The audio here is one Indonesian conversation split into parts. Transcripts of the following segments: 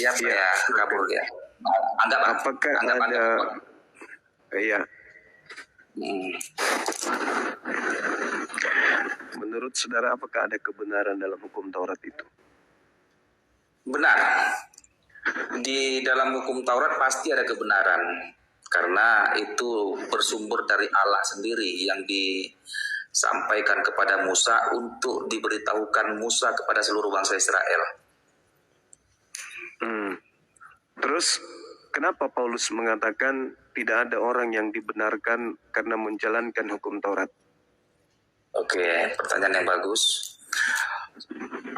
Siap saya kabur ya. Apakah ada? Iya. Menurut saudara, apakah ada kebenaran dalam hukum Taurat itu? Benar. Di dalam hukum Taurat pasti ada kebenaran. Karena itu bersumber dari Allah sendiri yang disampaikan kepada Musa untuk diberitahukan Musa kepada seluruh bangsa Israel. Terus kenapa Paulus mengatakan tidak ada orang yang dibenarkan karena menjalankan hukum Taurat? Oke, pertanyaan yang bagus.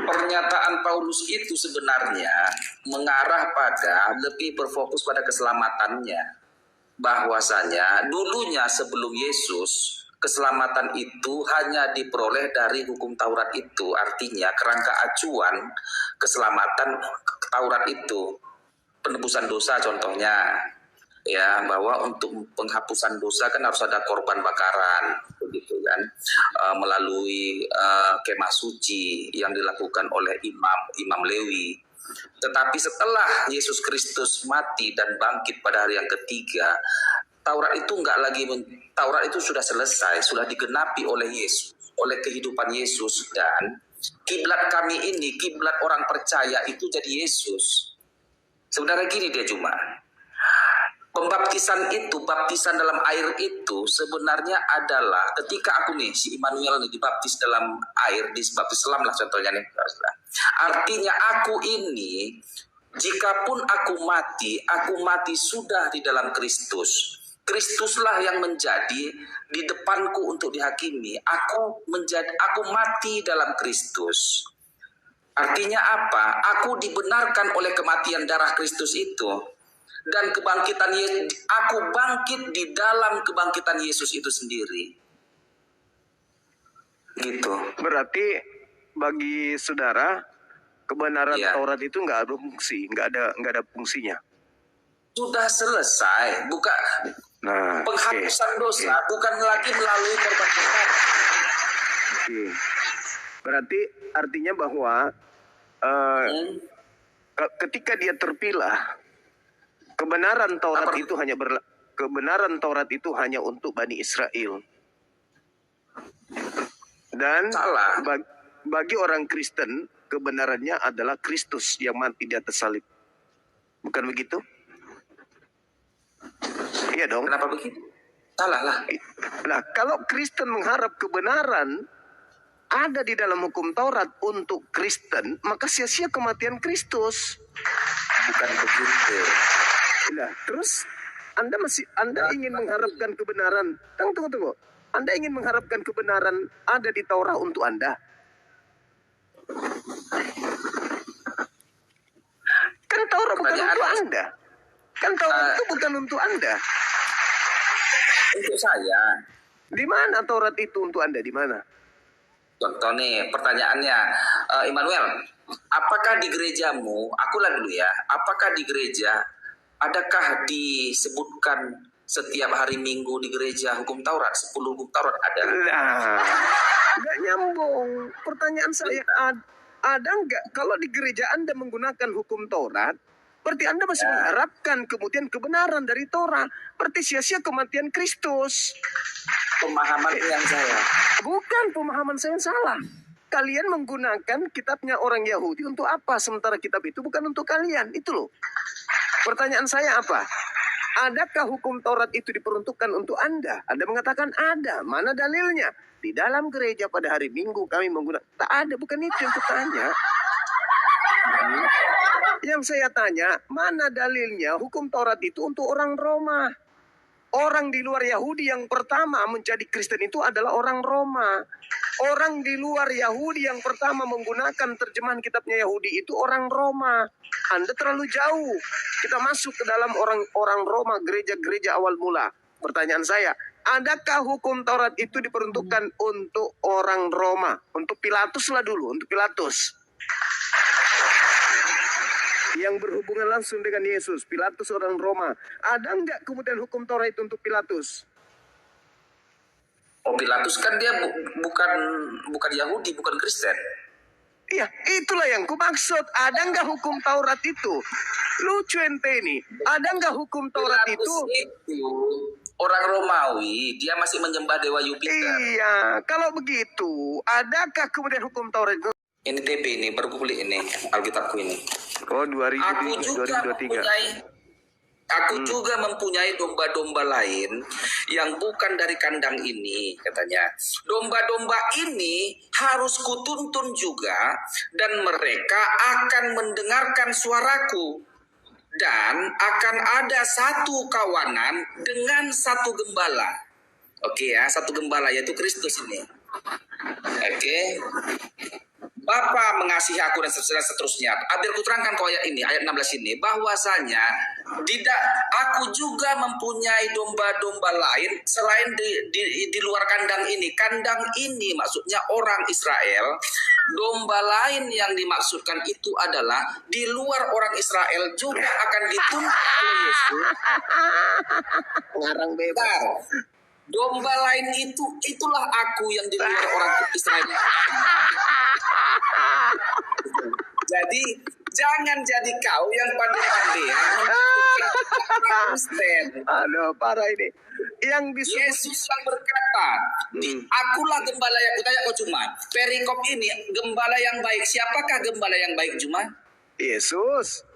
Pernyataan Paulus itu sebenarnya mengarah pada lebih berfokus pada keselamatannya. Bahwasanya dulunya sebelum Yesus, keselamatan itu hanya diperoleh dari hukum Taurat itu. Artinya kerangka acuan keselamatan Taurat itu penebusan dosa contohnya, ya, bahwa untuk penghapusan dosa kan harus ada korban bakaran, begitu kan, melalui kemah suci yang dilakukan oleh imam Lewi. Tetapi setelah Yesus Kristus mati dan bangkit pada hari yang ketiga, Taurat itu sudah selesai, sudah digenapi oleh Yesus, oleh kehidupan Yesus, dan kiblat kami ini, kiblat orang percaya itu jadi Yesus. Sebenarnya gini dia cuma, pembaptisan itu, baptisan dalam air itu sebenarnya adalah ketika aku nih, si Immanuel nih dibaptis dalam air, dibaptis selam lah contohnya nih. Artinya aku ini, jikapun aku mati sudah di dalam Kristus. Kristuslah yang menjadi di depanku untuk dihakimi. Aku mati dalam Kristus. Artinya apa? Aku dibenarkan oleh kematian darah Kristus itu. Dan kebangkitan Yesus, aku bangkit di dalam kebangkitan Yesus itu sendiri. Gitu. Berarti bagi saudara, kebenaran Taurat itu nggak ada fungsi, nggak ada fungsinya. Sudah selesai, penghapusan dosa bukan lagi melalui korban besar. Berarti artinya bahwa ketika dia terpilah, kebenaran Taurat itu hanya untuk Bani Israel. Dan bagi orang Kristen, kebenarannya adalah Kristus yang mati di atas salib. Bukan begitu? Iya dong. Kenapa begitu? Salah lah. Nah, kalau Kristen mengharap kebenaran ada di dalam hukum Taurat untuk Kristen, maka sia-sia kematian Kristus. Bukan begitu. Nah, terus Anda ingin mengharapkan kebenaran. Tunggu. Anda ingin mengharapkan kebenaran ada di Taurat untuk Anda. Kan Taurat bukan untuk Anda. Kan Taurat itu bukan untuk Anda. Untuk saya. Di mana Taurat itu untuk Anda? Di mana? Contoh nih pertanyaannya, Immanuel, apakah di gerejamu, akulah dulu ya, apakah di gereja adakah disebutkan setiap hari Minggu di gereja hukum Taurat, 10 hukum Taurat ada? Nah, nggak nyambung. Pertanyaan saya, ada nggak? Kalau di gereja Anda menggunakan hukum Taurat, berarti Anda masih mengharapkan kemudian kebenaran dari Taurat. Berarti sia-sia kematian Kristus. Pemahaman yang saya. Bukan pemahaman saya yang salah. Kalian menggunakan kitabnya orang Yahudi untuk apa? Sementara kitab itu bukan untuk kalian. Itu loh. Pertanyaan saya apa? Adakah hukum Taurat itu diperuntukkan untuk Anda? Anda mengatakan ada. Mana dalilnya? Di dalam gereja pada hari Minggu kami menggunakan. Tak ada, bukan itu yang kutanya. Yang saya tanya, mana dalilnya hukum Taurat itu untuk orang Roma? Orang di luar Yahudi yang pertama menjadi Kristen itu adalah orang Roma. Orang di luar Yahudi yang pertama menggunakan terjemahan kitabnya Yahudi itu orang Roma. Anda terlalu jauh. Kita masuk ke dalam orang Roma, gereja-gereja awal mula. Pertanyaan saya, adakah hukum Taurat itu diperuntukkan untuk orang Roma? Untuk Pilatus lah dulu, untuk Pilatus. Yang berhubungan langsung dengan Yesus. Pilatus orang Roma. Ada enggak kemudian hukum Taurat itu untuk Pilatus? Oh, Pilatus kan dia bukan Yahudi, bukan Kristen. Iya, itulah yang kumaksud. Ada nggak hukum Taurat itu? Lucu ente ini. Ada nggak hukum Taurat itu? Itu orang Romawi, dia masih menyembah dewa Yupiter. Iya, kalau begitu, adakah kemudian hukum Taurat itu? Ini TP ini, baru kubeli ini, Alkitabku ini. Oh, Aku juga mempunyai domba-domba lain yang bukan dari kandang ini, katanya. Domba-domba ini harus kutuntun juga, dan mereka akan mendengarkan suaraku. Dan akan ada satu kawanan dengan satu gembala. Oke ya, satu gembala yaitu Kristus ini. Oke. Bapa mengasihi aku dan seterusnya. Biar kuterangkan kau ayat ini, ayat 16 ini, bahwasanya aku juga mempunyai domba-domba lain selain di luar kandang ini. Kandang ini maksudnya orang Israel. Domba lain yang dimaksudkan itu adalah di luar orang Israel juga akan dituntut oleh Yesus. Ngarang bebas. Domba lain itulah aku yang di luar orang Israel. Jadi jangan jadi kau yang pandai-pandai. Aduh, parah ini. Yang disebut Yesus yang berkata, akulah gembala yang kutanya kau cuma. Perikop ini gembala yang baik. Siapakah gembala yang baik cuma? Yesus.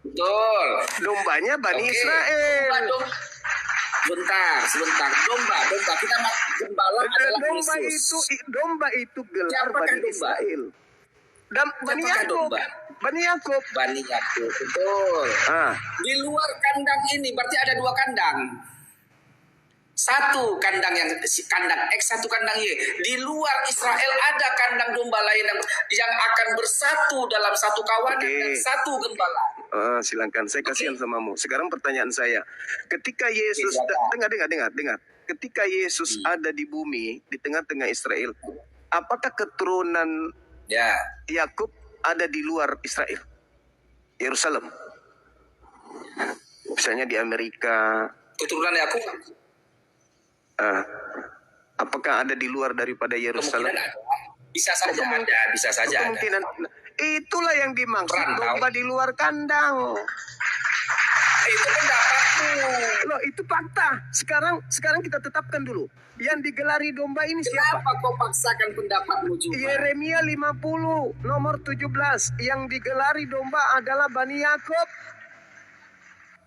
Betul. Dombanya Bani Israel. Sebentar. Domba. Kita gembala adalah Yesus. Domba itu gelar Siapakah Bani domba? Israel. Dan Bani Yakub. Bani Yakub. Betul. Di luar kandang ini berarti ada dua kandang. Satu kandang kandang X, satu kandang Y. Di luar Israel ada kandang domba lain yang akan bersatu dalam satu kawanan dan satu gembala. Silakan, saya kasihan samamu. Sekarang pertanyaan saya, ketika Yesus dengar. Ketika Yesus ada di bumi di tengah-tengah Israel, apakah keturunan Yakub ada di luar Israel? Yerusalem. Misalnya di Amerika. Keturunan Yakub. Apakah ada di luar daripada Yerusalem? Bisa saja Kemungkinan. Itulah yang dimaksud domba di luar kandang. Itu pendapatmu. Loh, itu fakta. Sekarang kita tetapkan dulu. Yang digelari domba ini siapa? Kenapa kau paksakan pendapatmu juga? Yeremia 50 nomor 17. Yang digelari domba adalah Bani Yakub.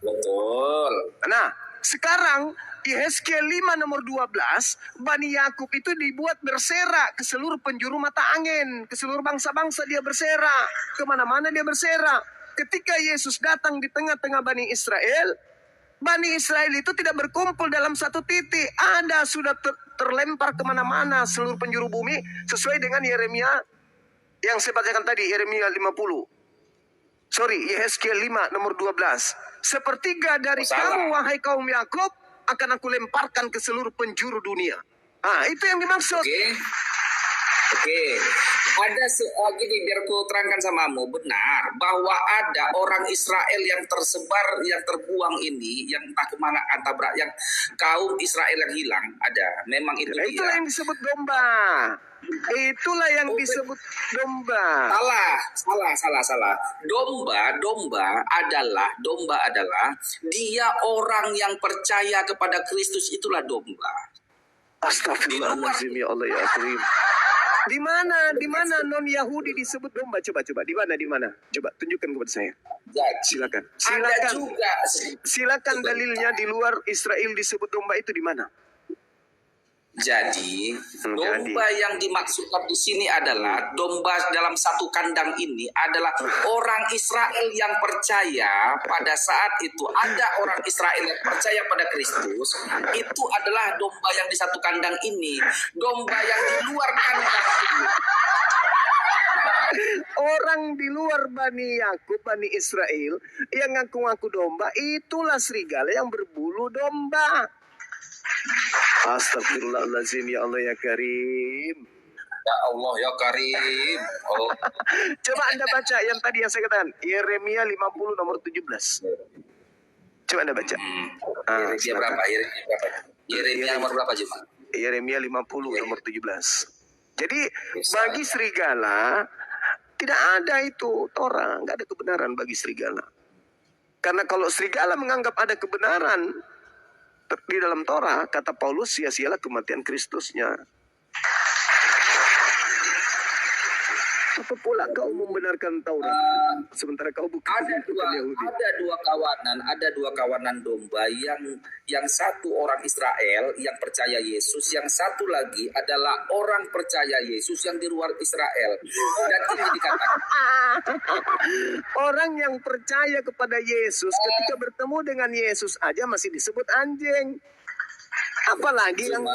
Betul. Nah, sekarang Yehezkiel 5 nomor 12, Bani Yakub itu dibuat berserak ke seluruh penjuru mata angin, ke seluruh bangsa-bangsa dia berserak, kemana-mana dia berserak. Ketika Yesus datang di tengah-tengah Bani Israel itu tidak berkumpul dalam satu titik, ada sudah terlempar kemana-mana seluruh penjuru bumi, sesuai dengan Yeremia yang saya bacakan tadi, Yeremia 50. Yehezkiel 5 nomor 12. Sepertiga dari kamu, wahai kaum Yakub, akan aku lemparkan ke seluruh penjuru dunia. Itu yang dimaksud. Oke. Ada gini, biar ku terangkan samamu, benar bahwa ada orang Israel yang tersebar, yang terbuang ini, yang entah kemana antabrak, yang kaum Israel yang hilang, ada. Memang itu dia. Itulah yang disebut domba. Itulah yang disebut domba. Salah. Domba adalah dia orang yang percaya kepada Kristus, itulah domba. Astagfirullahaladzim, ya Allah ya Karim. Di mana non Yahudi disebut domba? Coba di mana? Coba tunjukkan kepada saya. Silakan. Silakan dalilnya di luar Israel disebut domba itu di mana? Jadi, domba yang dimaksudkan di sini adalah domba dalam satu kandang ini adalah orang Israel yang percaya pada saat itu. Ada orang Israel yang percaya pada Kristus, itu adalah domba yang di satu kandang ini. Domba yang di luar kandang ini. Orang di luar Bani Yakub, Bani Israel yang ngaku-ngaku domba, itulah serigala yang berbulu domba. Astagfirullahaladzim, ya Allah ya Karim. Ya Allah ya Karim. Coba Anda baca yang tadi yang saya katakan, Yeremia 50 nomor 17. Coba Anda baca. Yeremia berapa? Yeremia nomor berapa cuma? Yeremia 50 nomor 17. Jadi bagi serigala Tidak ada itu Torah, nggak ada kebenaran bagi serigala. Karena kalau serigala menganggap ada kebenaran di dalam Torah, kata Paulus, sia-sialah kematian Kristusnya. Apa pula kau membenarkan Taurat sementara kau bukan Yahudi? Ada dua kawanan domba yang satu orang Israel yang percaya Yesus, yang satu lagi adalah orang percaya Yesus yang di luar Israel. Dan ini dikatakan orang yang percaya kepada Yesus ketika bertemu dengan Yesus aja masih disebut anjing. Apalagi yang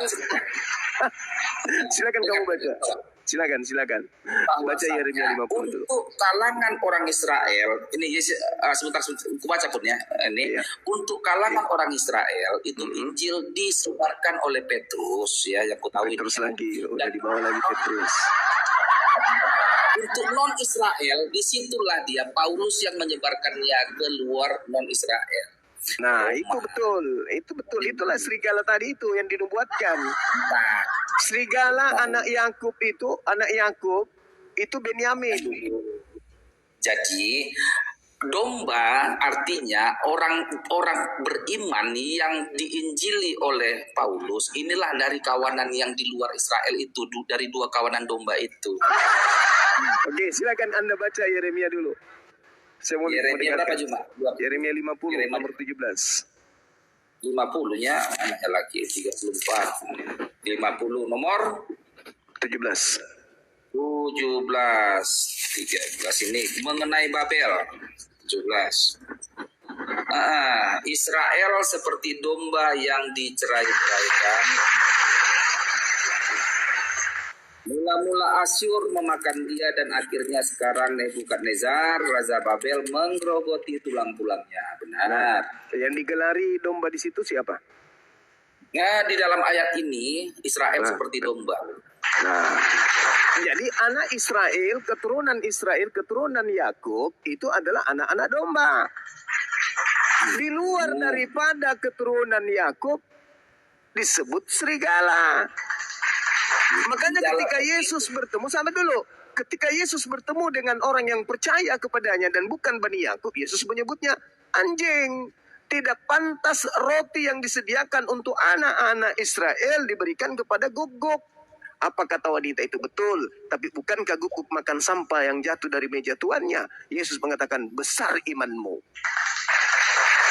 silakan kamu baca. Silakan. Baca Yeremia 50 dulu. Untuk kalangan orang Israel, ini sebentar aku baca pun ya. Ini Iya. untuk kalangan orang Israel itu Injil disebarkan oleh Petrus ya, yang ku tahu Terus ini. lagi udah dibawa lagi Petrus. Untuk non Israel, disitulah dia Paulus yang menyebarkannya ke luar non Israel. Nah, itu betul. Itulah serigala tadi itu yang dinubuatkan. Nah, Serigala anak Yakub itu Benyamin. jadi domba artinya orang beriman yang diinjili oleh Paulus. Inilah dari kawanan yang di luar Israel itu, dari dua kawanan domba itu. Oke, silakan Anda baca Yeremia dulu. Saya mau Yeremia berapa Juma? Yeremia 50 Yeremia. nomor 17. 50-nya anaknya lagi 34. 50 nomor 17. 13 ini mengenai Babel 17. Israel seperti domba yang dicerai-beraikan. Mula-mula Asyur memakan dia dan akhirnya sekarang Nebukadnezar Raja Babel menggerogoti tulang-tulangnya. Benar. Yang digelari domba di situ siapa? Nah, di dalam ayat ini Israel seperti domba. Nah, jadi anak Israel, keturunan Yakub itu adalah anak-anak domba. Di luar daripada keturunan Yakub disebut serigala. Makanya ketika Yesus bertemu, sampai dulu, ketika Yesus bertemu dengan orang yang percaya kepadanya dan bukan Bani Yakub, Yesus menyebutnya anjing. Tidak pantas roti yang disediakan untuk anak-anak Israel diberikan kepada guguk. Apa kata wanita itu betul? Tapi bukankah guguk makan sampah yang jatuh dari meja tuannya? Yesus mengatakan, besar imanmu.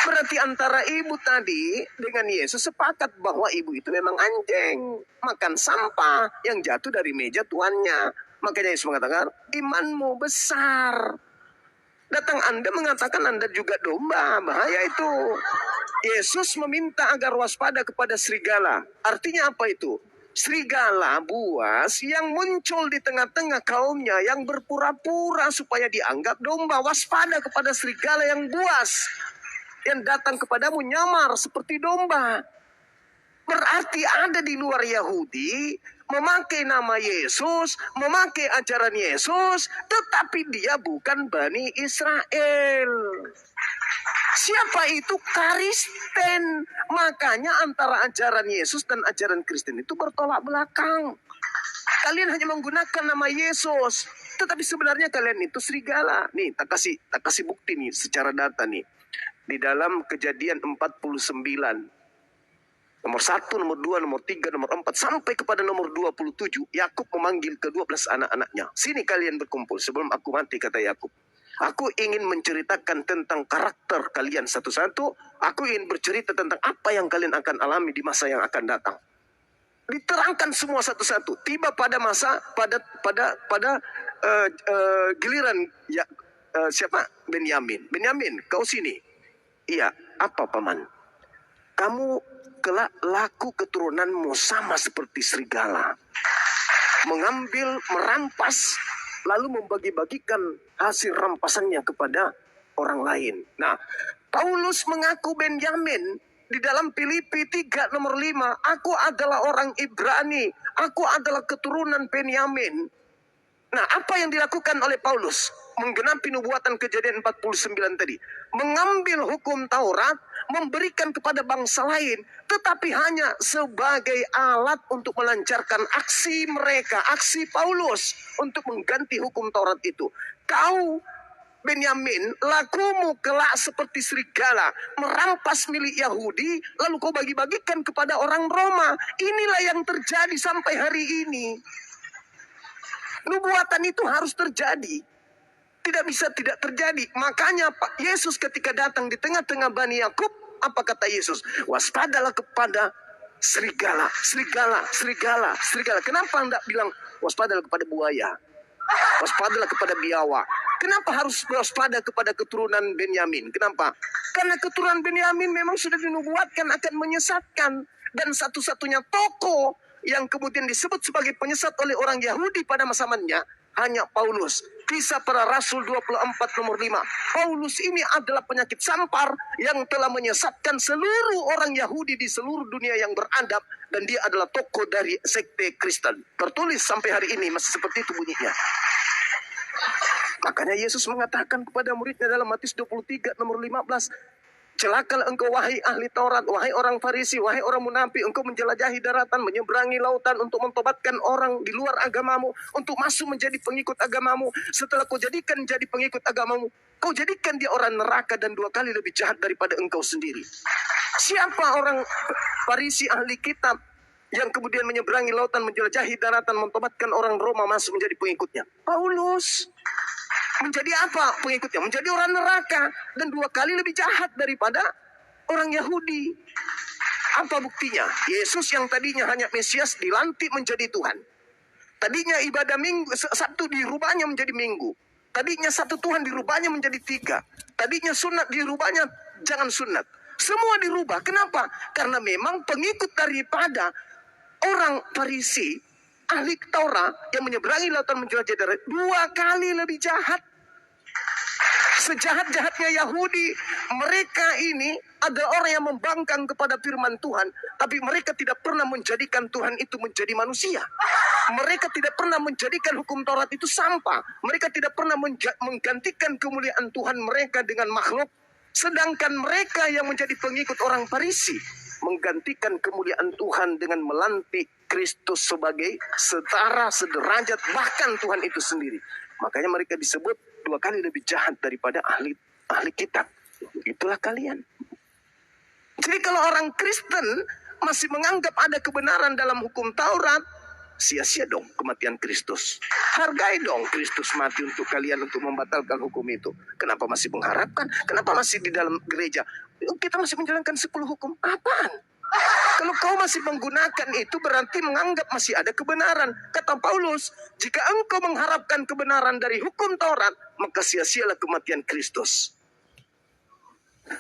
Berarti antara ibu tadi dengan Yesus sepakat bahwa ibu itu memang anjing. Makan sampah yang jatuh dari meja tuannya. Makanya Yesus mengatakan, imanmu besar. Datang Anda mengatakan Anda juga domba. Bahaya itu. Yesus meminta agar waspada kepada serigala. Artinya apa itu? Serigala buas yang muncul di tengah-tengah kaumnya, yang berpura-pura supaya dianggap domba. Waspada kepada serigala yang buas, yang datang kepadamu nyamar seperti domba. Berarti ada di luar Yahudi memakai nama Yesus, memakai ajaran Yesus, tetapi dia bukan Bani Israel. Siapa itu? Kristen. Makanya antara ajaran Yesus dan ajaran Kristen itu bertolak belakang. Kalian hanya menggunakan nama Yesus, tetapi sebenarnya kalian itu serigala. Nih, tak kasih bukti nih secara data nih. Di dalam Kejadian 49. Nomor 1, nomor 2, nomor 3, nomor 4, sampai kepada nomor 27, Yakub memanggil ke-12 anak-anaknya. Sini kalian berkumpul sebelum aku mati, kata Yakub. Aku ingin menceritakan tentang karakter kalian satu-satu. Aku ingin bercerita tentang apa yang kalian akan alami di masa yang akan datang. Diterangkan semua satu-satu. Tiba pada masa, pada giliran ya, siapa? Benyamin. Benyamin, kau sini. Iya, apa paman? Kamu kelak laku keturunanmu sama seperti serigala. Mengambil, merampas, lalu membagi-bagikan hasil rampasannya kepada orang lain. Nah, Paulus mengaku Benyamin di dalam Filipi 3 nomor 5. Aku adalah orang Ibrani. Aku adalah keturunan Benyamin. Nah, apa yang dilakukan oleh Paulus? menggenapi nubuatan Kejadian 49 tadi. Mengambil hukum Taurat, memberikan kepada bangsa lain, tetapi hanya sebagai alat untuk melancarkan aksi mereka, aksi Paulus untuk mengganti hukum Taurat itu. Kau Benyamin, lakumu kelak seperti serigala, merampas milik Yahudi, lalu kau bagi-bagikan kepada orang Roma. Inilah yang terjadi sampai hari ini. Nubuatan itu harus terjadi. Tidak bisa tidak terjadi. Makanya Pak Yesus ketika datang di tengah-tengah Bani Yakub, apa kata Yesus? Waspadalah kepada serigala, serigala, serigala, serigala. Kenapa Anda bilang waspadalah kepada buaya? Waspadalah kepada biawak. Kenapa harus waspada kepada keturunan Benyamin? Kenapa? Karena keturunan Benyamin memang sudah dinubuatkan akan menyesatkan. Dan satu-satunya tokoh yang kemudian disebut sebagai penyesat oleh orang Yahudi pada masa-masanya hanya Paulus. Kisah para Rasul 24 nomor 5. Paulus ini adalah penyakit sampar yang telah menyesatkan seluruh orang Yahudi di seluruh dunia yang beradab. Dan dia adalah tokoh dari sekte Kristen. Tertulis sampai hari ini masih seperti itu bunyinya. Makanya Yesus mengatakan kepada muridnya dalam Matius 23 nomor 15. Celakalah engkau wahai ahli Taurat, wahai orang Farisi, wahai orang munafik, engkau menjelajahi daratan, menyeberangi lautan untuk mentobatkan orang di luar agamamu, untuk masuk menjadi pengikut agamamu. Setelah kau jadikan jadi pengikut agamamu, kau jadikan dia orang neraka dan 2 kali lebih jahat daripada engkau sendiri. Siapa orang Farisi ahli kitab yang kemudian menyeberangi lautan, menjelajahi daratan, mentobatkan orang Roma masuk menjadi pengikutnya? Paulus. Menjadi apa pengikutnya? Menjadi orang neraka dan 2 kali lebih jahat daripada orang Yahudi. Apa buktinya? Yesus yang tadinya hanya Mesias dilantik menjadi Tuhan. Tadinya ibadah Minggu Sabtu dirubahnya menjadi Minggu. Tadinya satu Tuhan dirubahnya menjadi 3. Tadinya sunat dirubahnya jangan sunat. Semua dirubah. Kenapa? Karena memang pengikut daripada orang Farisi, ahli Taurat yang menyeberangi lautan menjelajahi darat 2 kali lebih jahat. Sejahat-jahatnya Yahudi, mereka ini adalah orang yang membangkang kepada firman Tuhan, tapi mereka tidak pernah menjadikan Tuhan itu menjadi manusia. Mereka tidak pernah menjadikan hukum Taurat itu sampah. Mereka tidak pernah menggantikan kemuliaan Tuhan mereka dengan makhluk. Sedangkan mereka yang menjadi pengikut orang Farisi menggantikan kemuliaan Tuhan dengan melantik Kristus sebagai setara, sederajat, bahkan Tuhan itu sendiri. Makanya mereka disebut 2 kali lebih jahat daripada ahli kitab. Itulah kalian. Jadi kalau orang Kristen masih menganggap ada kebenaran dalam hukum Taurat, sia-sia dong kematian Kristus. Hargai dong Kristus mati untuk kalian untuk membatalkan hukum itu. Kenapa masih mengharapkan? Kenapa masih di dalam gereja? Kita masih menjalankan 10 hukum. Apaan? Kalau kau masih menggunakan itu berarti menganggap masih ada kebenaran. Kata Paulus, jika engkau mengharapkan kebenaran dari hukum Taurat, maka sia-sialah kematian Kristus.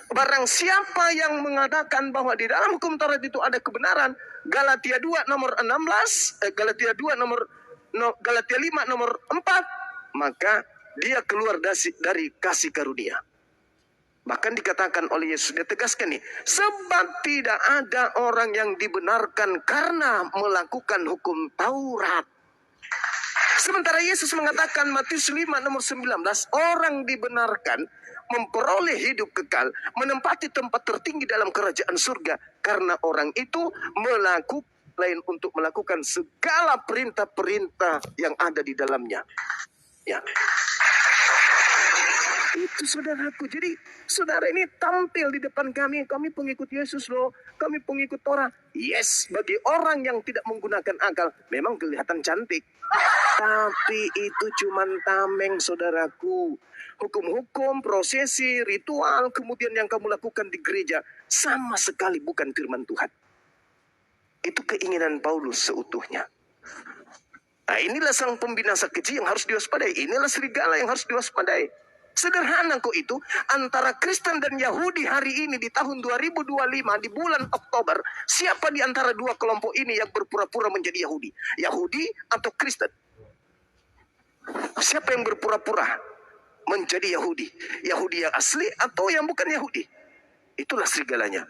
Barang siapa yang mengatakan bahwa di dalam hukum Taurat itu ada kebenaran, Galatia 2 nomor 16, Galatia 5 nomor 4, maka dia keluar dari kasih karunia. Bahkan dikatakan oleh Yesus, dia tegaskan nih, sebab tidak ada orang yang dibenarkan karena melakukan hukum Taurat. Sementara Yesus mengatakan Matius 5 nomor 19, orang dibenarkan memperoleh hidup kekal, menempati tempat tertinggi dalam kerajaan surga, karena orang itu melakukan lain untuk melakukan segala perintah-perintah yang ada di dalamnya. Ya. Itu saudaraku. Jadi saudara ini tampil di depan kami pengikut Yesus loh, kami pengikut Torah. Yes, bagi orang yang tidak menggunakan akal memang kelihatan cantik. Tapi itu cuma tameng saudaraku. Hukum-hukum, prosesi, ritual, kemudian yang kamu lakukan di gereja sama sekali bukan firman Tuhan. Itu keinginan Paulus seutuhnya. Nah, inilah sang pembinasa keji yang harus diwaspadai. Inilah serigala yang harus diwaspadai. Sederhana kok itu, antara Kristen dan Yahudi hari ini di tahun 2025 di bulan Oktober, siapa di antara 2 kelompok ini yang berpura-pura menjadi Yahudi? Yahudi atau Kristen? Siapa yang berpura-pura menjadi Yahudi? Yahudi yang asli atau yang bukan Yahudi? Itulah serigalanya.